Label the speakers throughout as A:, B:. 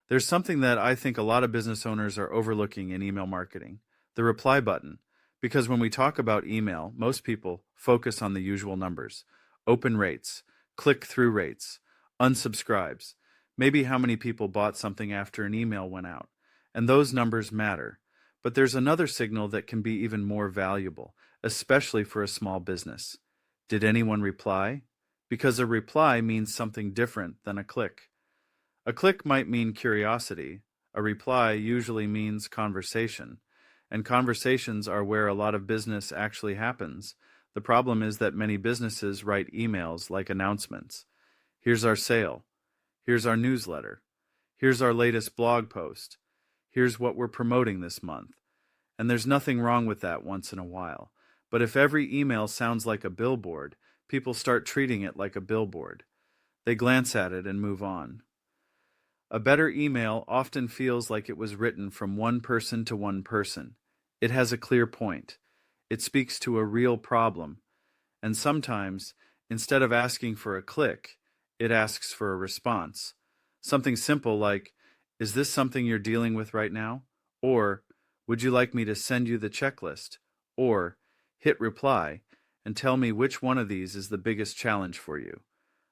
A: There's something that I think a lot of business owners are overlooking in email marketing: the reply button. Because when we talk about email, most people focus on the usual numbers: open rates, click through rates, unsubscribes, maybe how many people bought something after an email went out. And those numbers matter. But there's another signal that can be even more valuable, especially for a small business. Did anyone reply? Because a reply means something different than a click. A click might mean curiosity. A reply usually means conversation. And conversations are where a lot of business actually happens. The problem is that many businesses write emails like announcements. Here's our sale. Here's our newsletter. Here's our latest blog post. Here's what we're promoting this month. And there's nothing wrong with that once in a while. But if every email sounds like a billboard, people start treating it like a billboard. They glance at it and move on. A better email often feels like it was written from one person to one person. It has a clear point. It speaks to a real problem. And sometimes, instead of asking for a click, it asks for a response. Something simple like, "Is this something you're dealing with right now?" Or, "Would you like me to send you the checklist?" Or, "Hit reply and tell me which one of these is the biggest challenge for you."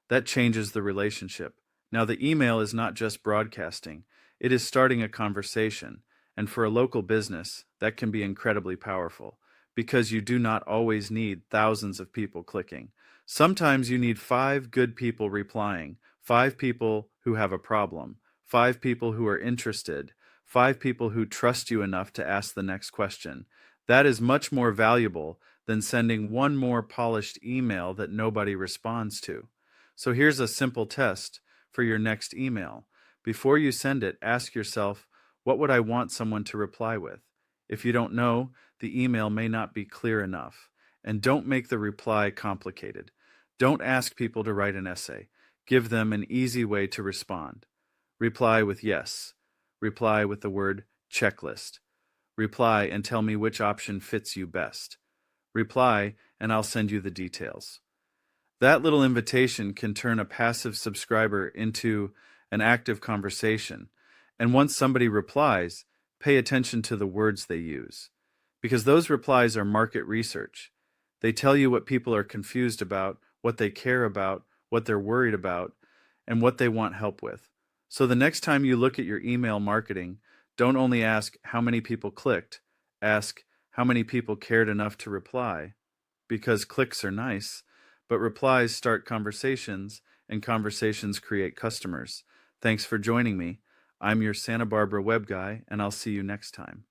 A: That changes the relationship. Now, the email is not just broadcasting, it is starting a conversation. And for a local business, that can be incredibly powerful, because you do not always need thousands of people clicking. Sometimes you need 5 good people replying, 5 people who have a problem, 5 people who are interested, 5 people who trust you enough to ask the next question. That is much more valuable than sending one more polished email that nobody responds to. So here's a simple test for your next email. Before you send it, ask yourself, what would I want someone to reply with? If you don't know, the email may not be clear enough. And don't make the reply complicated. Don't ask people to write an essay. Give them an easy way to respond. Reply with yes. Reply with the word checklist. Reply and tell me which option fits you best. Reply and I'll send you the details. That little invitation can turn a passive subscriber into an active conversation. And once somebody replies, pay attention to the words they use, because those replies are market research. They tell you what people are confused about, what they care about, what they're worried about, and what they want help with. So the next time you look at your email marketing, don't only ask how many people clicked, ask how many people cared enough to reply, because clicks are nice, but replies start conversations, and conversations create customers. Thanks for joining me. I'm your Santa Barbara web guy, and I'll see you next time.